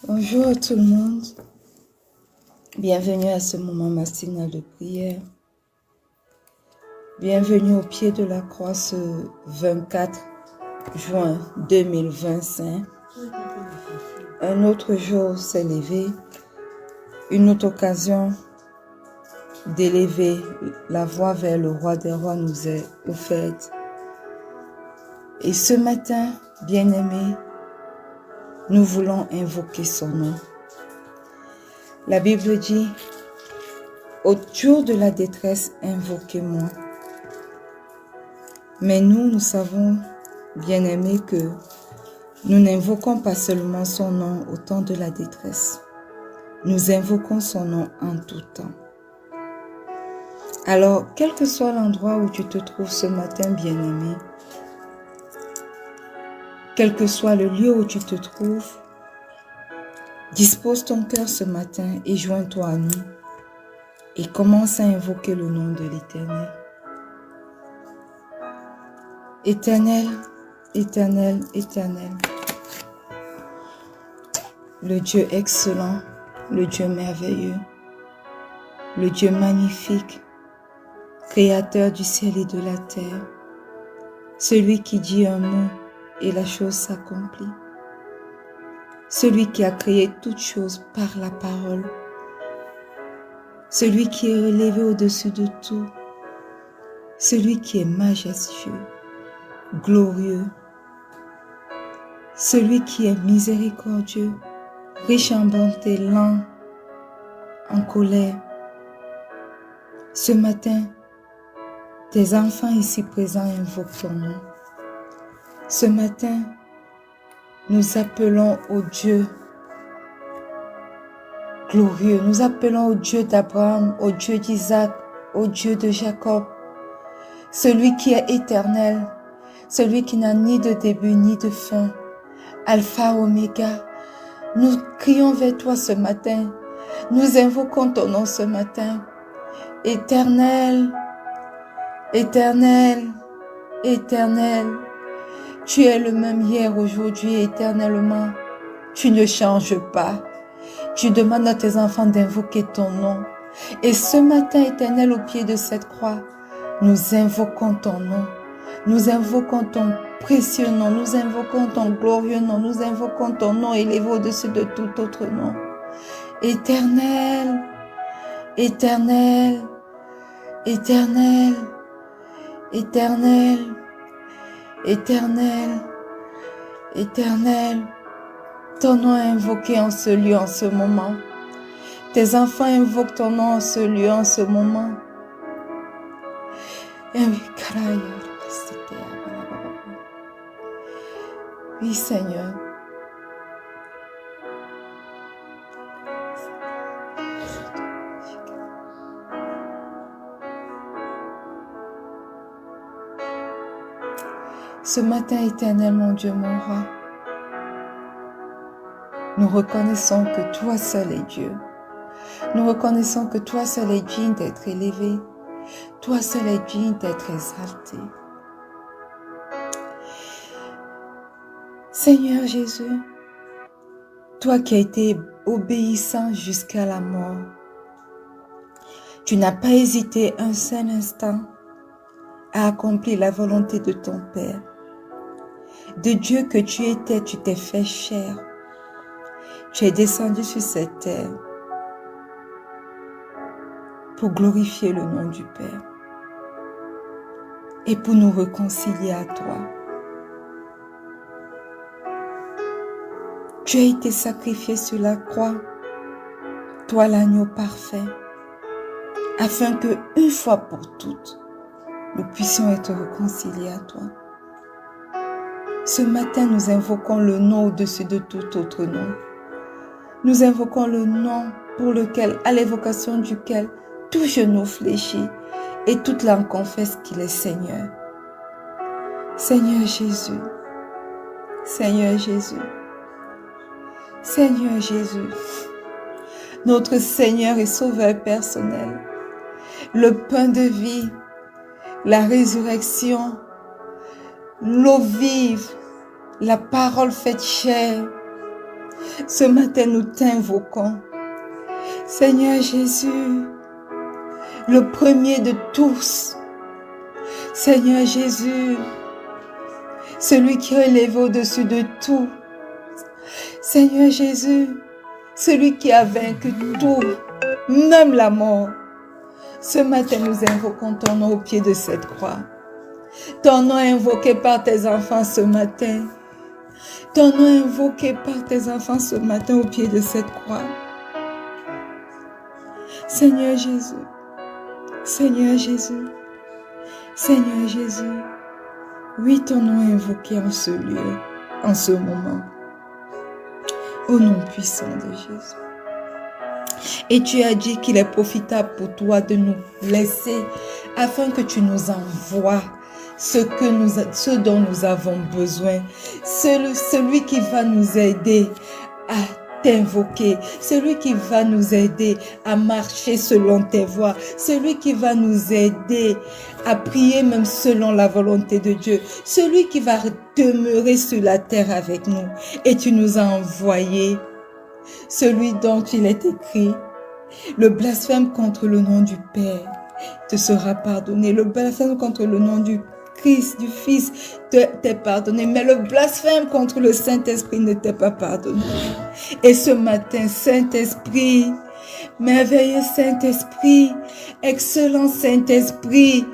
Bonjour à tout le monde. Bienvenue à ce moment matinal de prière. Bienvenue au pied de la croix ce 24 juin 2025. Un autre jour s'est levé, une autre occasion d'élever la voix vers le roi des rois nous est offerte. Et ce matin, bien-aimés, nous voulons invoquer son nom. La Bible dit, au jour de la détresse, invoquez-moi. Mais nous savons, bien-aimés, que nous n'invoquons pas seulement son nom au temps de la détresse. Nous invoquons son nom en tout temps. Alors, quel que soit l'endroit où tu te trouves ce matin, bien-aimé, quel que soit le lieu où tu te trouves, dispose ton cœur ce matin et joins-toi à nous et commence à invoquer le nom de l'Éternel. Éternel, Éternel, Éternel, le Dieu excellent, le Dieu merveilleux, le Dieu magnifique, créateur du ciel et de la terre, celui qui dit un mot et la chose s'accomplit, celui qui a créé toutes choses par la parole, celui qui est élevé au-dessus de tout, celui qui est majestueux, glorieux, celui qui est miséricordieux, riche en bonté, lent en colère. Ce matin, tes enfants ici présents invoquent ton nom. Ce matin, nous appelons au Dieu glorieux, nous appelons au Dieu d'Abraham, au Dieu d'Isaac, au Dieu de Jacob, celui qui est éternel, celui qui n'a ni de début ni de fin, Alpha, Oméga. Nous crions vers toi ce matin, nous invoquons ton nom ce matin, Éternel, Éternel, Éternel. Tu es le même hier, aujourd'hui et éternellement. Tu ne changes pas. Tu demandes à tes enfants d'invoquer ton nom. Et ce matin, Éternel, au pied de cette croix, nous invoquons ton nom. Nous invoquons ton précieux nom. Nous invoquons ton glorieux nom. Nous invoquons ton nom élevé au-dessus de tout autre nom. Éternel, Éternel, Éternel, Éternel, Éternel, Éternel. Ton nom est invoqué en ce lieu, en ce moment. Tes enfants invoquent ton nom en ce lieu, en ce moment. Oui, Seigneur. Ce matin, Éternel, mon Dieu, mon roi, nous reconnaissons que toi seul es Dieu. Nous reconnaissons que toi seul es digne d'être élevé. Toi seul es digne d'être exalté. Seigneur Jésus, toi qui as été obéissant jusqu'à la mort, tu n'as pas hésité un seul instant à accomplir la volonté de ton Père. De Dieu que tu étais, tu t'es fait chair. Tu es descendu sur cette terre pour glorifier le nom du Père et pour nous réconcilier à toi. Tu as été sacrifié sur la croix, toi l'agneau parfait, afin que une fois pour toutes, nous puissions être réconciliés à toi. Ce matin, nous invoquons le nom au-dessus de tout autre nom. Nous invoquons le nom pour lequel, à l'évocation duquel, tout genou fléchit et toute langue confesse qu'il est Seigneur. Seigneur Jésus, Seigneur Jésus, Seigneur Jésus, notre Seigneur et Sauveur personnel, le pain de vie, la résurrection, l'eau vive, la parole faite chair, Ce matin, nous t'invoquons. Seigneur Jésus, le premier de tous. Seigneur Jésus, celui qui est élevé au-dessus de tout. Seigneur Jésus, celui qui a vaincu tout, même la mort. Ce matin, nous invoquons ton nom au pied de cette croix. Ton nom invoqué par tes enfants ce matin. Ton nom invoqué par tes enfants ce matin au pied de cette croix. Seigneur Jésus, Seigneur Jésus, Seigneur Jésus, oui, ton nom est invoqué en ce lieu, en ce moment. Au nom puissant de Jésus. Et tu as dit qu'il est profitable pour toi de nous laisser afin que tu nous envoies ce dont nous avons besoin. Celui qui va nous aider à t'invoquer, celui qui va nous aider à marcher selon tes voies, celui qui va nous aider à prier même selon la volonté de Dieu, celui qui va demeurer sur la terre avec nous. Et tu nous as envoyé celui dont il est écrit: le blasphème contre le nom du Père te sera pardonné, le blasphème contre le nom du Christ, du Fils, t'est pardonné, mais le blasphème contre le Saint-Esprit ne t'est pas pardonné. Et ce matin, Saint-Esprit, merveilleux Saint-Esprit, excellent Saint-Esprit,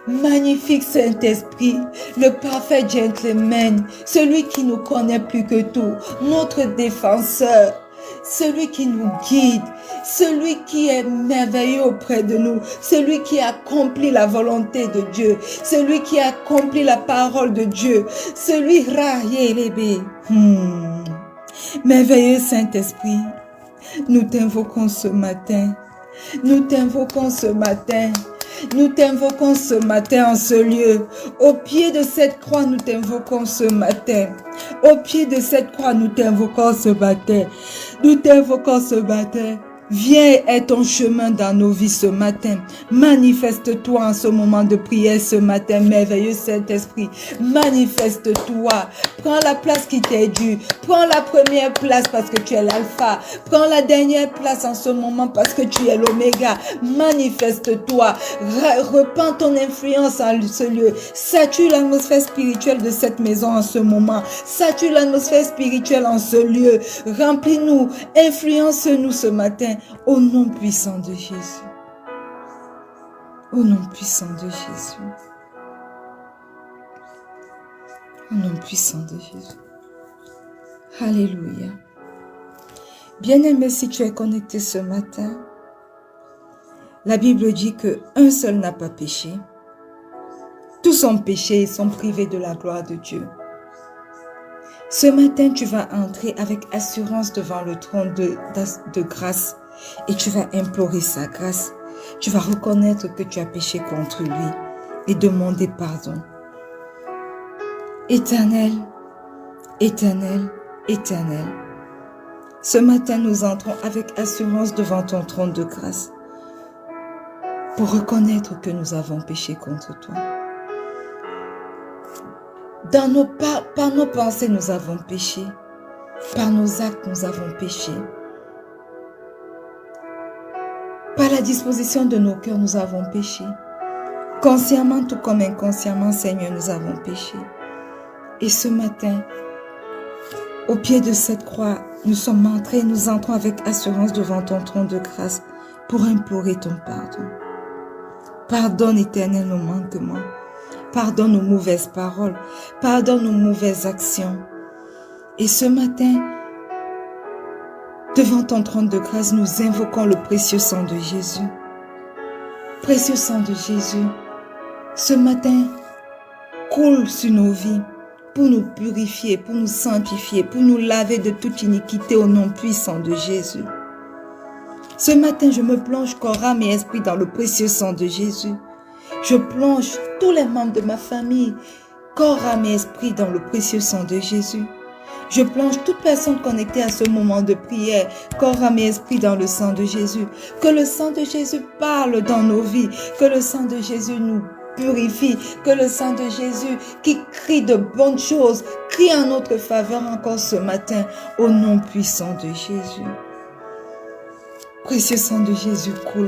magnifique Saint-Esprit, le parfait gentleman, celui qui nous connaît plus que tout, notre défenseur, celui qui nous guide, celui qui est merveilleux auprès de nous, celui qui accomplit la volonté de Dieu, celui qui accomplit la parole de Dieu, celui Rahélébé. Merveilleux Saint-Esprit, nous t'invoquons ce matin, nous t'invoquons ce matin. Nous t'invoquons ce matin en ce lieu. Au pied de cette croix, nous t'invoquons ce matin. Au pied de cette croix, nous t'invoquons ce matin. Nous t'invoquons ce matin. Viens et ton chemin dans nos vies ce matin. Manifeste-toi en ce moment de prière ce matin, merveilleux Saint-Esprit. Manifeste-toi. Prends la place qui t'est due. Prends la première place parce que tu es l'alpha. Prends la dernière place en ce moment parce que tu es l'oméga. Manifeste-toi. Repends ton influence en ce lieu. Sature l'atmosphère spirituelle de cette maison en ce moment. Sature l'atmosphère spirituelle en ce lieu. Remplis-nous. Influence-nous ce matin. Au nom puissant de Jésus. Au nom puissant de Jésus. Au nom puissant de Jésus. Alléluia. Bien-aimé, si tu es connecté ce matin, la Bible dit que un seul n'a pas péché. Tous ont péché et sont privés de la gloire de Dieu. Ce matin, tu vas entrer avec assurance devant le trône de grâce et tu vas implorer sa grâce. Tu vas reconnaître que tu as péché contre lui et demander pardon. Éternel, Éternel, Éternel, ce matin, nous entrons avec assurance devant ton trône de grâce pour reconnaître que nous avons péché contre toi. Par nos pensées, nous avons péché. Par nos actes, nous avons péché. Par la disposition de nos cœurs, nous avons péché. Consciemment tout comme inconsciemment, Seigneur, nous avons péché. Et ce matin, au pied de cette croix, nous entrons avec assurance devant ton trône de grâce pour implorer ton pardon. Pardonne, Éternel, nos manquements. Pardonne nos mauvaises paroles. Pardonne nos mauvaises actions. Et ce matin, devant ton trône de grâce, nous invoquons le précieux sang de Jésus. Précieux sang de Jésus, ce matin, coule sur nos vies pour nous purifier, pour nous sanctifier, pour nous laver de toute iniquité au nom puissant de Jésus. Ce matin, je me plonge corps, âme et esprit dans le précieux sang de Jésus. Je plonge tous les membres de ma famille, corps, âme et esprit dans le précieux sang de Jésus. Je plonge toute personne connectée à ce moment de prière, corps, âme et esprit dans le sang de Jésus. Que le sang de Jésus parle dans nos vies, que le sang de Jésus nous purifie, que le sang de Jésus qui crie de bonnes choses, prie en notre faveur encore ce matin au nom puissant de Jésus. Précieux sang de Jésus, coule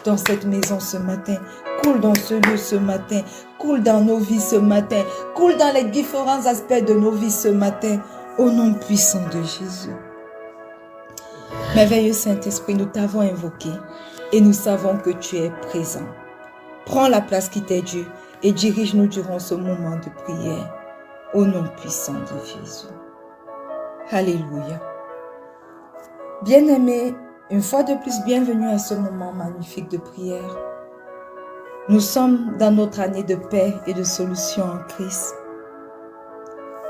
dans cette maison ce matin, coule dans ce lieu ce matin, coule dans nos vies ce matin, coule dans les différents aspects de nos vies ce matin, au nom puissant de Jésus. Merveilleux Saint-Esprit, nous t'avons invoqué et nous savons que tu es présent. Prends la place qui t'est due et dirige-nous durant ce moment de prière, au nom puissant de Jésus. Alléluia. Bien-aimés, une fois de plus, bienvenue à ce moment magnifique de prière. Nous sommes dans notre année de paix et de solution en Christ.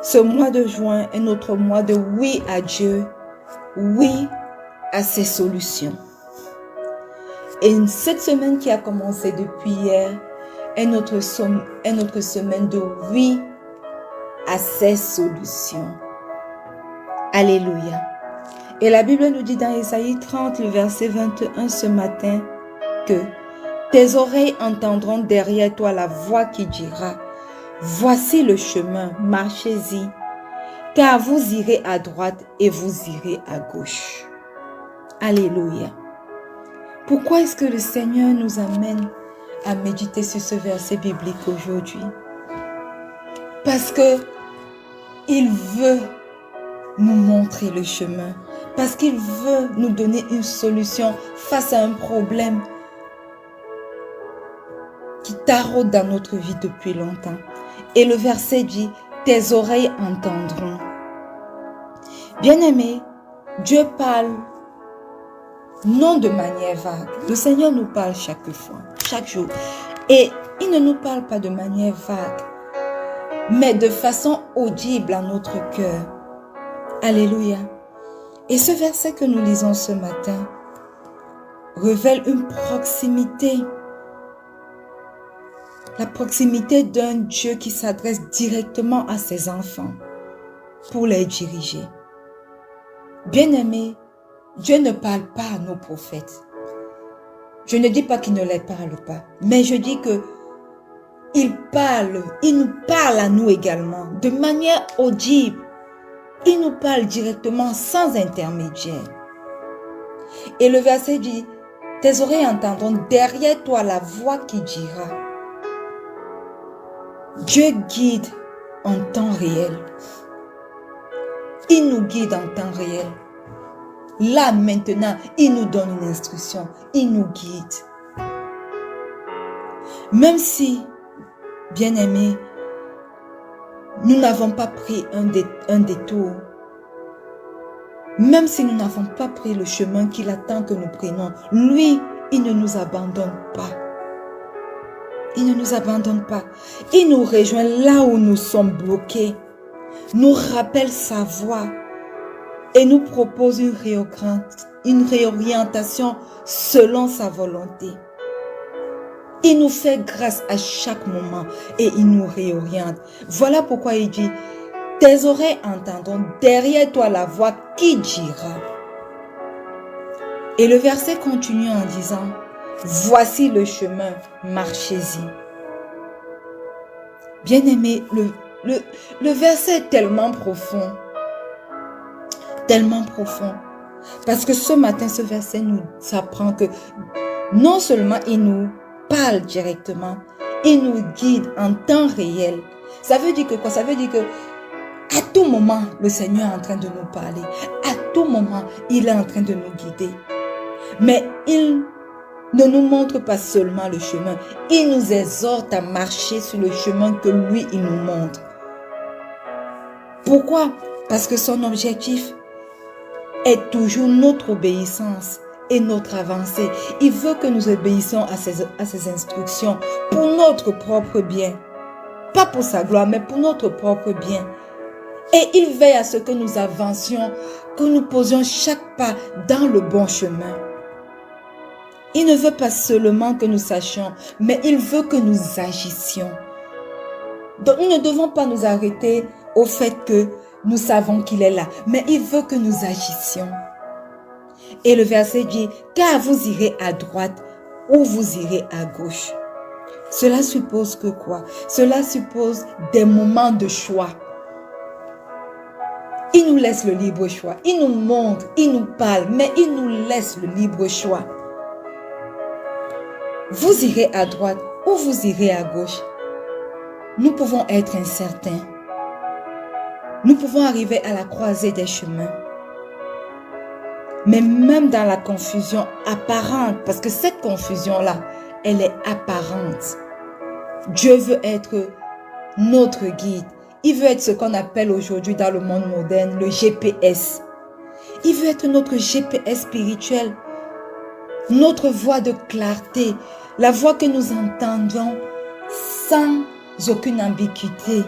Ce mois de juin est notre mois de oui à Dieu, oui à ses solutions. Et cette semaine qui a commencé depuis hier est notre semaine de oui à ses solutions. Alléluia. Et la Bible nous dit dans Ésaïe 30, le verset 21 ce matin, que tes oreilles entendront derrière toi la voix qui dira, voici le chemin, marchez-y, car vous irez à droite et vous irez à gauche. Alléluia. Pourquoi est-ce que le Seigneur nous amène à méditer sur ce verset biblique aujourd'hui? Parce que il veut nous montrer le chemin. Parce qu'il veut nous donner une solution face à un problème qui taraude dans notre vie depuis longtemps. Et le verset dit, tes oreilles entendront. Bien-aimé, Dieu parle non de manière vague. Le Seigneur nous parle chaque fois, chaque jour. Et il ne nous parle pas de manière vague, mais de façon audible à notre cœur. Alléluia. Et ce verset que nous lisons ce matin révèle une proximité. La proximité d'un Dieu qui s'adresse directement à ses enfants pour les diriger. Bien-aimés, Dieu ne parle pas à nos prophètes. Je ne dis pas qu'il ne les parle pas, mais je dis que il nous parle à nous également, de manière audible. Il nous parle directement sans intermédiaire. Et le verset dit, tes oreilles entendront derrière toi la voix qui dira. Dieu guide en temps réel. Il nous guide en temps réel. Là, maintenant, il nous donne une instruction. Il nous guide. Même si, bien-aimés, nous n'avons pas pris un détour. Même si nous n'avons pas pris le chemin qu'il attend que nous prenions, lui, il ne nous abandonne pas. Il ne nous abandonne pas. Il nous rejoint là où nous sommes bloqués, nous rappelle sa voix et nous propose une réorientation selon sa volonté. Il nous fait grâce à chaque moment et il nous réoriente. Voilà pourquoi il dit, tes oreilles entendront derrière toi la voix qui dira. Et le verset continue en disant, voici le chemin, marchez-y. Bien-aimé, le verset est tellement profond. Tellement profond. Parce que ce matin, ce verset nous apprend que non seulement il nous parle directement, il nous guide en temps réel. Ça veut dire que quoi? Ça veut dire que à tout moment, le Seigneur est en train de nous parler. À tout moment, il est en train de nous guider. Mais il ne nous montre pas seulement le chemin. Il nous exhorte à marcher sur le chemin que lui, il nous montre. Pourquoi? Parce que son objectif est toujours notre obéissance et notre avancée. Il veut que nous obéissions à ses instructions pour notre propre bien. Pas pour sa gloire, mais pour notre propre bien. Et il veille à ce que nous avancions, que nous posions chaque pas dans le bon chemin. Il ne veut pas seulement que nous sachions, mais il veut que nous agissions. Donc nous ne devons pas nous arrêter au fait que nous savons qu'il est là, mais il veut que nous agissions. Et le verset dit, car vous irez à droite ou vous irez à gauche. Cela suppose que quoi? Cela suppose des moments de choix. Il nous laisse le libre choix. Il nous montre, il nous parle, mais il nous laisse le libre choix. Vous irez à droite ou vous irez à gauche. Nous pouvons être incertains. Nous pouvons arriver à la croisée des chemins. Mais même dans la confusion apparente, parce que cette confusion-là, elle est apparente. Dieu veut être notre guide. Il veut être ce qu'on appelle aujourd'hui dans le monde moderne le GPS. Il veut être notre GPS spirituel, notre voie de clarté, la voix que nous entendons sans aucune ambiguïté.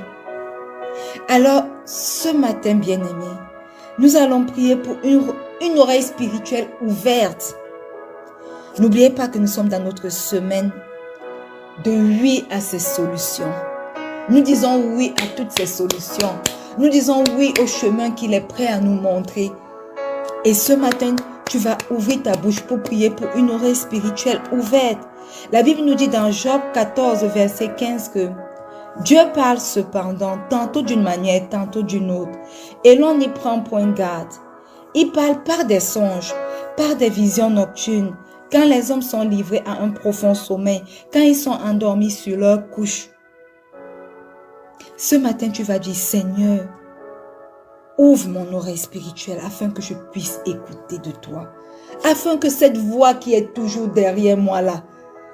Alors, ce matin, bien-aimés, nous allons prier pour une oreille spirituelle ouverte. N'oubliez pas que nous sommes dans notre semaine de oui à ces solutions. Nous disons oui à toutes ces solutions. Nous disons oui au chemin qu'il est prêt à nous montrer. Et ce matin, tu vas ouvrir ta bouche pour prier pour une oreille spirituelle ouverte. La Bible nous dit dans Job 14, verset 15 que Dieu parle cependant tantôt d'une manière, tantôt d'une autre, et l'on n'y prend point garde. Il parle par des songes, par des visions nocturnes, quand les hommes sont livrés à un profond sommeil, quand ils sont endormis sur leur couche. Ce matin, tu vas dire, Seigneur, ouvre mon oreille spirituelle afin que je puisse écouter de toi, afin que cette voix qui est toujours derrière moi là,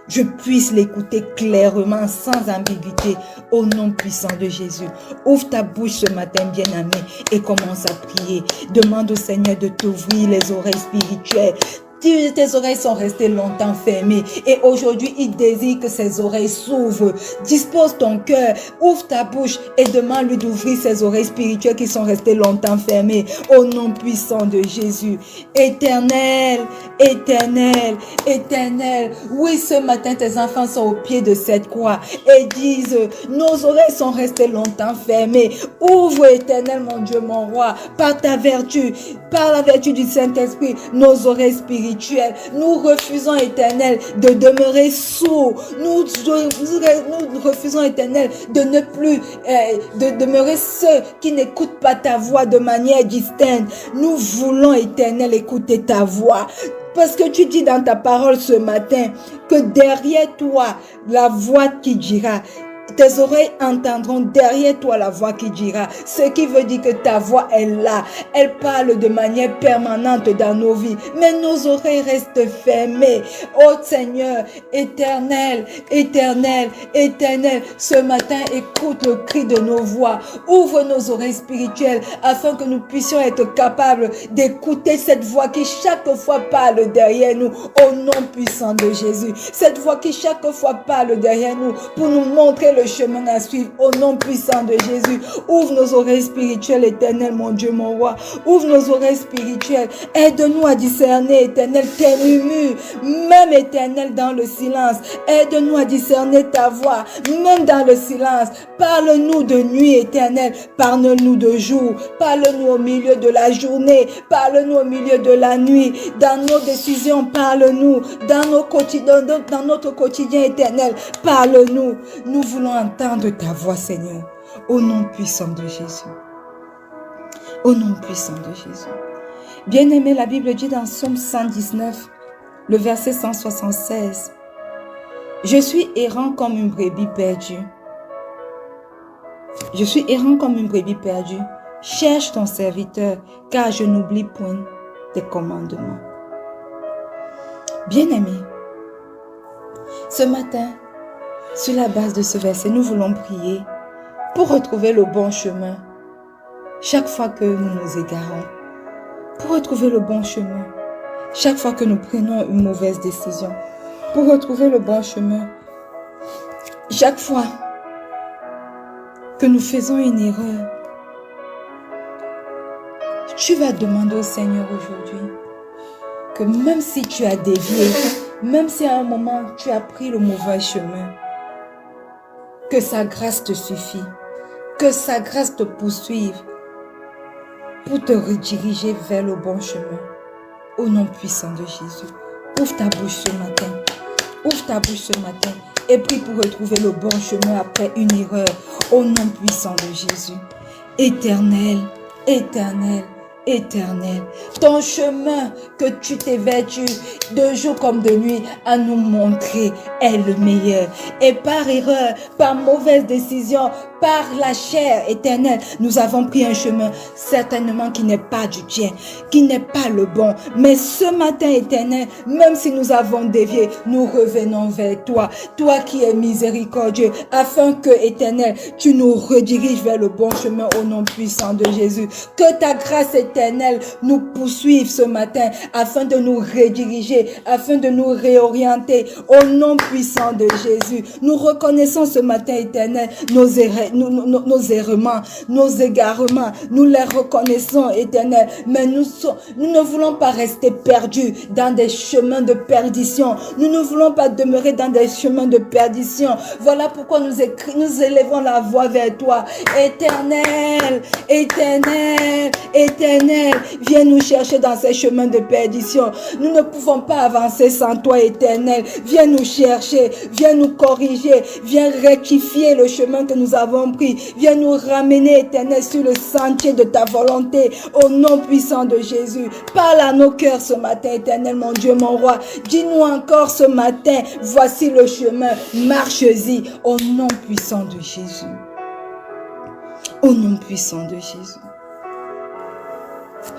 je puisse l'écouter clairement, sans ambiguïté, au nom puissant de Jésus. Ouvre ta bouche ce matin, bien-aimé, et commence à prier. Demande au Seigneur de t'ouvrir les oreilles spirituelles. Tes oreilles sont restées longtemps fermées et aujourd'hui, il désire que ses oreilles s'ouvrent. Dispose ton cœur, ouvre ta bouche et demande-lui d'ouvrir ses oreilles spirituelles qui sont restées longtemps fermées au nom puissant de Jésus. Éternel, éternel, éternel. Oui, ce matin, tes enfants sont au pied de cette croix et disent, nos oreilles sont restées longtemps fermées. Ouvre, éternel, mon Dieu, mon roi, par ta vertu, par la vertu du Saint-Esprit, nos oreilles spirituelles. Nous refusons, éternel, de demeurer sourds. Nous refusons, éternel, de ne plus de demeurer ceux qui n'écoutent pas ta voix de manière distincte. Nous voulons, éternel, écouter ta voix. Parce que tu dis dans ta parole ce matin que derrière toi, la voix qui dira, tes oreilles entendront derrière toi la voix qui dira. Ce qui veut dire que ta voix est là. Elle parle de manière permanente dans nos vies. Mais nos oreilles restent fermées. Oh Seigneur, éternel, éternel, éternel. Ce matin, écoute le cri de nos voix. Ouvre nos oreilles spirituelles afin que nous puissions être capables d'écouter cette voix qui chaque fois parle derrière nous. Au nom puissant de Jésus. Cette voix qui chaque fois parle derrière nous pour nous montrer le chemin à suivre au nom puissant de Jésus. Ouvre nos oreilles spirituelles, éternel, mon Dieu, mon roi. Ouvre nos oreilles spirituelles. Aide-nous à discerner, éternel, tes murmures, même éternel dans le silence. Aide-nous à discerner ta voix, même dans le silence. Parle-nous de nuit, éternel. Parle-nous de jour. Parle-nous au milieu de la journée. Parle-nous au milieu de la nuit. Dans nos décisions, parle-nous. Dans notre quotidien éternel, parle-nous. Nous voulons entendre ta voix, Seigneur, au nom puissant de Jésus. Au nom puissant de Jésus. Bien-aimé, la Bible dit dans Psaume 119, le verset 176, « Je suis errant comme une brebis perdue. Je suis errant comme une brebis perdue. Cherche ton serviteur, car je n'oublie point tes commandements. » Bien-aimé, ce matin, sur la base de ce verset, nous voulons prier pour retrouver le bon chemin chaque fois que nous nous égarons. Pour retrouver le bon chemin chaque fois que nous prenons une mauvaise décision. Pour retrouver le bon chemin chaque fois que nous faisons une erreur. Tu vas demander au Seigneur aujourd'hui que même si tu as dévié, même si à un moment tu as pris le mauvais chemin, que sa grâce te suffit, que sa grâce te poursuive pour te rediriger vers le bon chemin. Au nom puissant de Jésus, ouvre ta bouche ce matin. Ouvre ta bouche ce matin et prie pour retrouver le bon chemin après une erreur. Au nom puissant de Jésus. Éternel, éternel, éternel. Ton chemin que tu t'es vêtu de jour comme de nuit à nous montrer est le meilleur. Et par erreur, par mauvaise décision, par la chair éternelle, nous avons pris un chemin certainement qui n'est pas du tien, qui n'est pas le bon. Mais ce matin éternel, même si nous avons dévié, nous revenons vers toi, toi qui es miséricordieux, afin que éternel, tu nous rediriges vers le bon chemin au nom puissant de Jésus. Que ta grâce éternelle nous poursuive ce matin, afin de nous rediriger, afin de nous réorienter au nom puissant de Jésus. Nous reconnaissons ce matin éternel nos errements, nos égarements, nous les reconnaissons éternel, mais nous ne voulons pas rester perdus dans des chemins de perdition, nous ne voulons pas demeurer dans des chemins de perdition. Voilà pourquoi nous élevons la voix vers toi, éternel, éternel, éternel, viens nous chercher dans ces chemins de perdition. Nous ne pouvons pas avancer sans toi éternel, viens nous chercher, viens nous corriger, viens rectifier le chemin que nous avons pris, viens nous ramener éternel sur le sentier de ta volonté au nom puissant de Jésus. Parle à nos cœurs ce matin éternel mon Dieu mon roi, dis-nous encore ce matin, voici le chemin, marche-y au nom puissant de Jésus, au nom puissant de Jésus.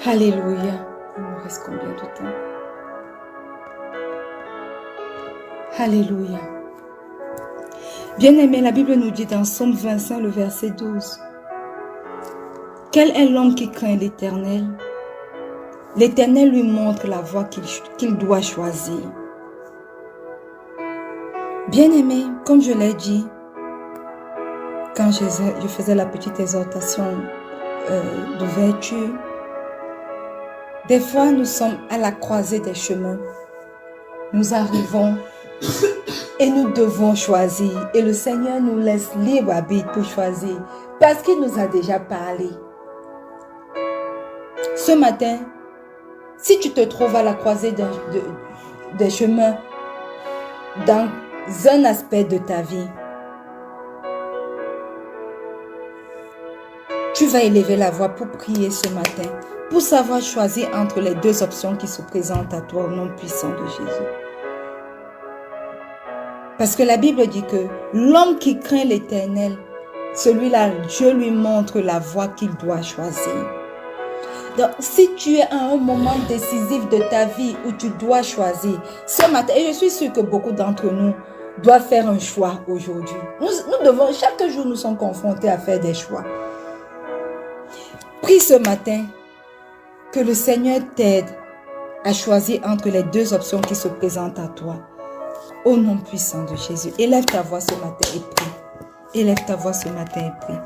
Alléluia. Il nous reste combien de temps? Alléluia. Bien-aimé, la Bible nous dit dans Somme 25, le verset 12. Quel est l'homme qui craint l'Éternel? L'Éternel lui montre la voie qu'il doit choisir. Bien-aimé, comme je l'ai dit, quand je faisais la petite exhortation d'ouverture, des fois nous sommes à la croisée des chemins. Nous arrivons et nous devons choisir. Et le Seigneur nous laisse libre arbitre pour choisir. Parce qu'il nous a déjà parlé. Ce matin, si tu te trouves à la croisée des chemins dans un aspect de ta vie, tu vas élever la voix pour prier ce matin, pour savoir choisir entre les deux options qui se présentent à toi au nom puissant de Jésus. Parce que la Bible dit que l'homme qui craint l'Éternel, celui-là, Dieu lui montre la voie qu'il doit choisir. Donc, si tu es à un moment décisif de ta vie où tu dois choisir, ce matin, et je suis sûre que beaucoup d'entre nous doivent faire un choix aujourd'hui. Nous devons, chaque jour, nous sommes confrontés à faire des choix. Prie ce matin que le Seigneur t'aide à choisir entre les deux options qui se présentent à toi. Au nom puissant de Jésus, élève ta voix ce matin et prie. Élève ta voix ce matin et prie.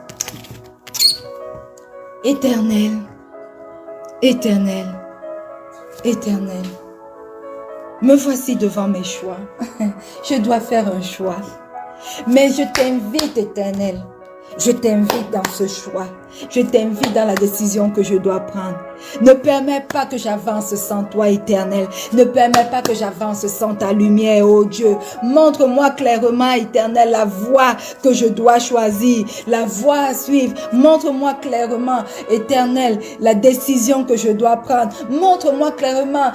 Éternel, éternel, éternel, me voici devant mes choix. Je dois faire un choix. Mais je t'invite, éternel. Je t'invite dans ce choix. Je t'invite dans la décision que je dois prendre. Ne permets pas que j'avance sans toi, éternel. Ne permets pas que j'avance sans ta lumière, oh Dieu. Montre-moi clairement, éternel, la voie que je dois choisir, la voie à suivre. Montre-moi clairement, éternel, la décision que je dois prendre. Montre-moi clairement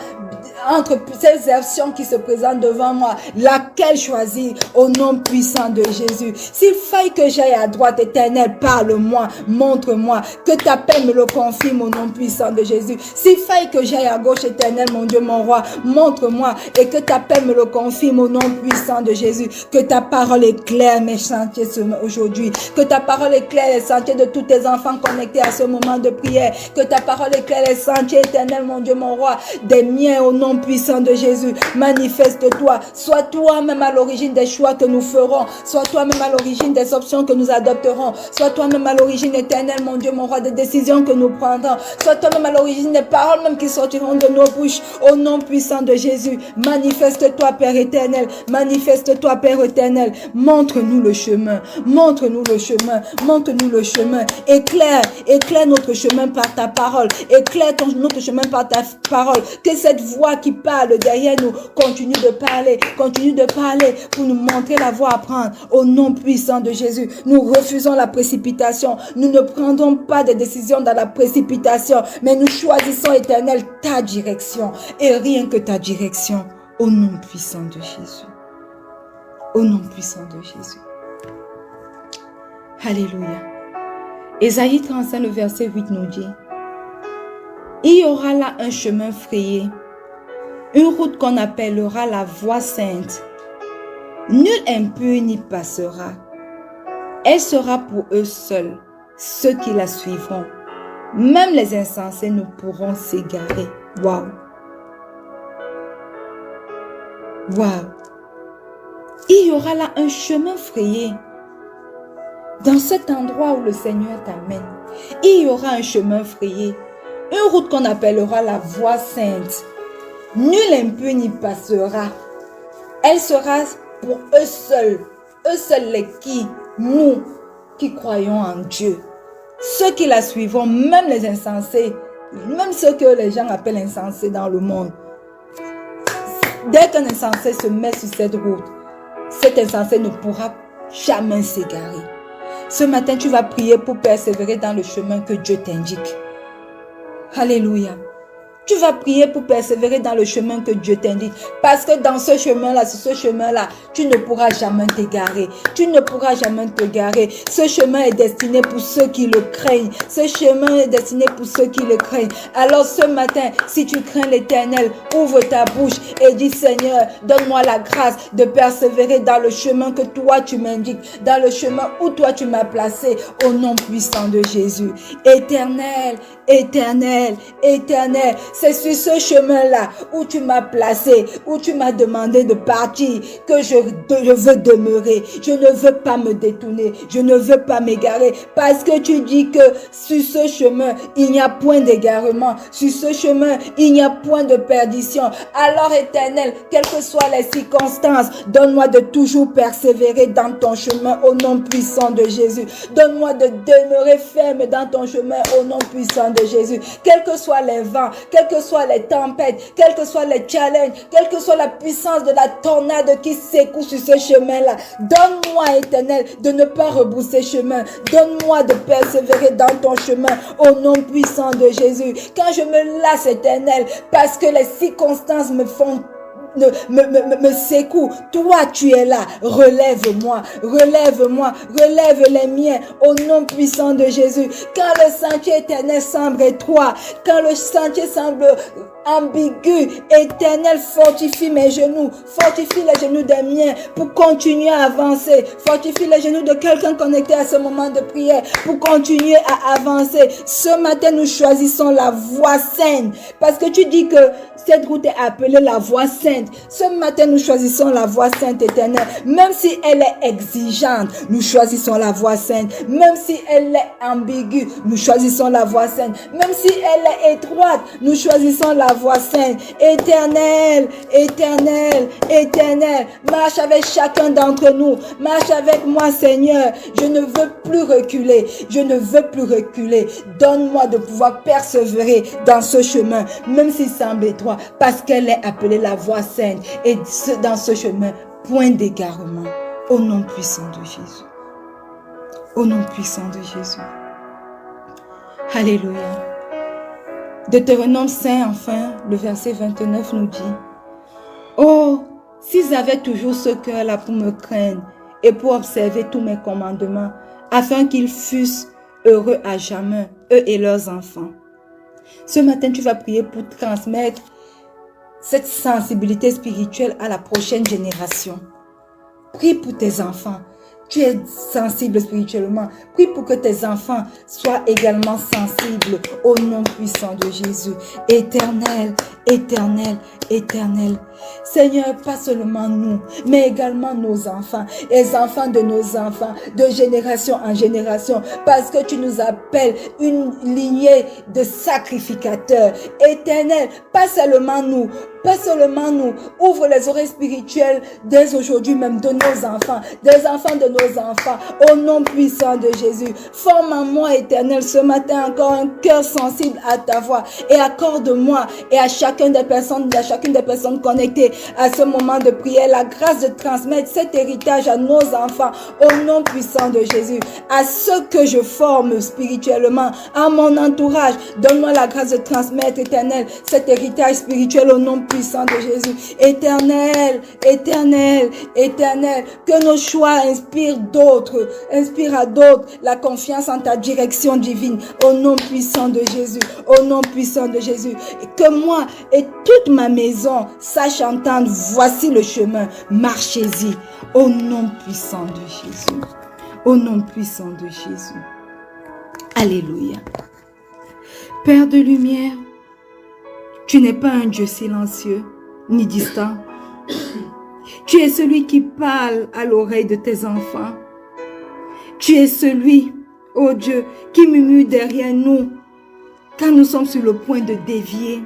entre ces options qui se présentent devant moi, laquelle choisir au nom puissant de Jésus. S'il faille que j'aille à droite, éternel, parle-moi, montre-moi, que ta paix me le confirme au nom puissant de Jésus. S'il faille que j'aille à gauche, éternel, mon Dieu, mon roi, montre-moi et que ta paix me le confirme au nom puissant de Jésus. Que ta parole éclaire mes sentiers aujourd'hui. Que ta parole éclaire les sentiers de tous tes enfants connectés à ce moment de prière. Que ta parole éclaire les sentiers, éternel, mon Dieu, mon roi, des miens au nom puissant de Jésus. Manifeste-toi. Sois toi-même à l'origine des choix que nous ferons. Sois toi-même à l'origine des options que nous adopterons. Sois toi-même à l'origine, éternel, mon Dieu, mon roi, des décisions que nous prendrons. Sois toi-même à l'origine des paroles même qui sortiront de nos bouches. Au nom puissant de Jésus. Manifeste-toi, Père éternel. Manifeste-toi, Père éternel. Montre-nous le chemin. Montre-nous le chemin. Montre-nous le chemin. Éclaire notre chemin par ta parole. Éclaire notre chemin par ta parole. Que cette voix qui parle derrière nous continue de parler. Continue de parler, pour nous montrer la voie à prendre. Au nom puissant de Jésus, nous refusons la précipitation. Nous ne prendrons pas de décisions dans la précipitation, mais nous choisissons, Éternel, ta direction et rien que ta direction. Au nom puissant de Jésus. Au nom puissant de Jésus. Alléluia. Ésaïe 35, le verset 8 nous dit: il y aura là un chemin frayé, une route qu'on appellera la voie sainte. Nul impur n'y passera. Elle sera pour eux seuls, ceux qui la suivront. Même les insensés ne pourront s'égarer. Waouh! Waouh! Il y aura là un chemin frayé. Dans cet endroit où le Seigneur t'amène, il y aura un chemin frayé. Une route qu'on appellera la voie sainte. Nul impur n'y passera. Elle sera pour eux seuls les qui, nous, qui croyons en Dieu. Ceux qui la suivront, même les insensés, même ceux que les gens appellent insensés dans le monde. Dès qu'un insensé se met sur cette route, cet insensé ne pourra jamais s'égarer. Ce matin, tu vas prier pour persévérer dans le chemin que Dieu t'indique. Alléluia. Tu vas prier pour persévérer dans le chemin que Dieu t'indique. Parce que dans ce chemin-là, sur ce chemin-là, tu ne pourras jamais t'égarer. Tu ne pourras jamais te garer. Ce chemin est destiné pour ceux qui le craignent. Ce chemin est destiné pour ceux qui le craignent. Alors ce matin, si tu crains l'Éternel, ouvre ta bouche et dis: Seigneur, donne-moi la grâce de persévérer dans le chemin que toi tu m'indiques. Dans le chemin où toi tu m'as placé. Au nom puissant de Jésus. Éternel, Éternel, Éternel. C'est sur ce chemin-là où tu m'as placé, où tu m'as demandé de partir, que je veux demeurer. Je ne veux pas me détourner. Je ne veux pas m'égarer. Parce que tu dis que sur ce chemin, il n'y a point d'égarement. Sur ce chemin, il n'y a point de perdition. Alors, Éternel, quelles que soient les circonstances, donne-moi de toujours persévérer dans ton chemin au nom puissant de Jésus. Donne-moi de demeurer ferme dans ton chemin au nom puissant de Jésus. Quels que soient les vents, quelles que soient les tempêtes, quels que soient les challenges, quelle que soit la puissance de la tornade qui secoue sur ce chemin-là, donne-moi, Éternel, de ne pas rebrousser chemin. Donne-moi de persévérer dans ton chemin au nom puissant de Jésus. Quand je me lasse, Éternel, parce que les circonstances me font me secoue. Toi, tu es là. Relève-moi, relève-moi, relève les miens au nom puissant de Jésus. Quand le sentier éternel semble étroit, quand le sentier semble ambigu, Éternel, fortifie mes genoux, fortifie les genoux des miens pour continuer à avancer, fortifie les genoux de quelqu'un connecté à ce moment de prière pour continuer à avancer. Ce matin, nous choisissons la voie sainte parce que tu dis que cette route est appelée la voie sainte. Ce matin, nous choisissons la voie sainte, Éternel. Même si elle est exigeante, nous choisissons la voie sainte. Même si elle est ambiguë, nous choisissons la voie sainte. Même si elle est étroite, nous choisissons la voie sainte. Éternel, Éternel, Éternel, marche avec chacun d'entre nous. Marche avec moi, Seigneur. Je ne veux plus reculer. Je ne veux plus reculer. Donne-moi de pouvoir persévérer dans ce chemin, même s'il semble étroit, parce qu'elle est appelée la voie sainte. Et dans ce chemin, point d'égarement. Au nom puissant de Jésus. Au nom puissant de Jésus. Alléluia. Deutéronome 5, enfin, le verset 29 nous dit: oh, s'ils avaient toujours ce cœur-là pour me craindre et pour observer tous mes commandements, afin qu'ils fussent heureux à jamais, eux et leurs enfants. Ce matin, tu vas prier pour transmettre cette sensibilité spirituelle à la prochaine génération. Prie pour tes enfants. Tu es sensible spirituellement. Prie pour que tes enfants soient également sensibles au nom puissant de Jésus. Éternel, Éternel, Éternel. Seigneur, pas seulement nous, mais également nos enfants, les enfants de nos enfants, de génération en génération, parce que tu nous appelles une lignée de sacrificateurs. Éternel, pas seulement nous, pas seulement nous. Ouvre les oreilles spirituelles dès aujourd'hui même de nos enfants, des enfants de nos enfants. Au nom puissant de Jésus, forme en moi, Éternel, ce matin encore un cœur sensible à ta voix. Et accorde-moi et à chacune des personnes connectées à ce moment de prière la grâce de transmettre cet héritage à nos enfants. Au nom puissant de Jésus, à ceux que je forme spirituellement, à mon entourage, donne-moi la grâce de transmettre, Éternel, cet héritage spirituel au nom puissant de Jésus. Éternel, Éternel, Éternel, que nos choix inspirent à d'autres la confiance en ta direction divine. Au nom puissant de Jésus, au nom puissant de Jésus. Et que moi et toute ma maison sache entendre, voici le chemin, marchez-y. Au nom puissant de Jésus. Au nom puissant de Jésus. Alléluia. Père de lumière, tu n'es pas un Dieu silencieux ni distant. Tu es celui qui parle à l'oreille de tes enfants. Tu es celui, ô Dieu, qui murmure derrière nous quand nous sommes sur le point de dévier.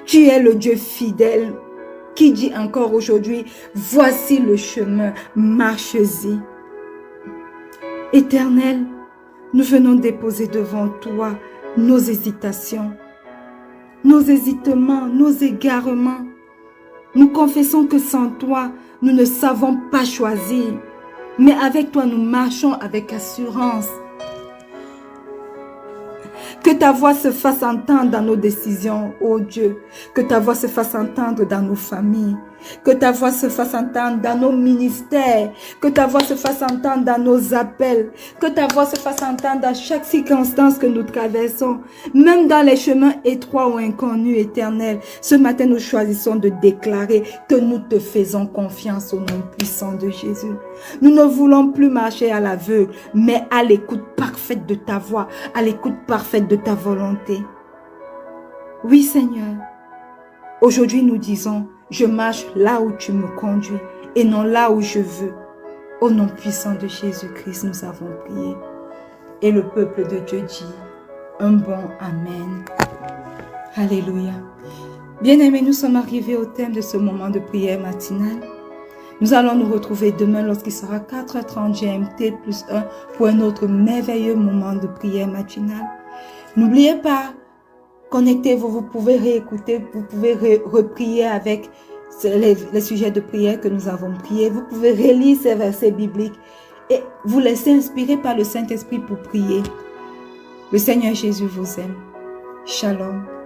Tu es le Dieu fidèle qui dit encore aujourd'hui, voici le chemin, marche-y. Éternel, nous venons déposer devant toi nos hésitations, nos hésitements, nos égarements. Nous confessons que sans toi, nous ne savons pas choisir. Mais avec toi, nous marchons avec assurance. Que ta voix se fasse entendre dans nos décisions, ô Dieu. Que ta voix se fasse entendre dans nos familles. Que ta voix se fasse entendre dans nos ministères. Que ta voix se fasse entendre dans nos appels. Que ta voix se fasse entendre dans chaque circonstance que nous traversons. Même dans les chemins étroits ou inconnus, Éternel. Ce matin, nous choisissons de déclarer que nous te faisons confiance au nom puissant de Jésus. Nous ne voulons plus marcher à l'aveugle, mais à l'écoute parfaite de ta voix, à l'écoute parfaite de ta volonté. Oui, Seigneur. Aujourd'hui, nous disons, je marche là où tu me conduis et non là où je veux. Au nom puissant de Jésus-Christ, nous avons prié. Et le peuple de Dieu dit, un bon Amen. Alléluia. Bien-aimés, nous sommes arrivés au thème de ce moment de prière matinale. Nous allons nous retrouver demain lorsqu'il sera 4h30 GMT plus 1 pour un autre merveilleux moment de prière matinale. N'oubliez pas, connectez-vous, vous pouvez réécouter, vous pouvez reprier avec les sujets de prière que nous avons priés. Vous pouvez relire ces versets bibliques et vous laisser inspirer par le Saint-Esprit pour prier. Le Seigneur Jésus vous aime. Shalom.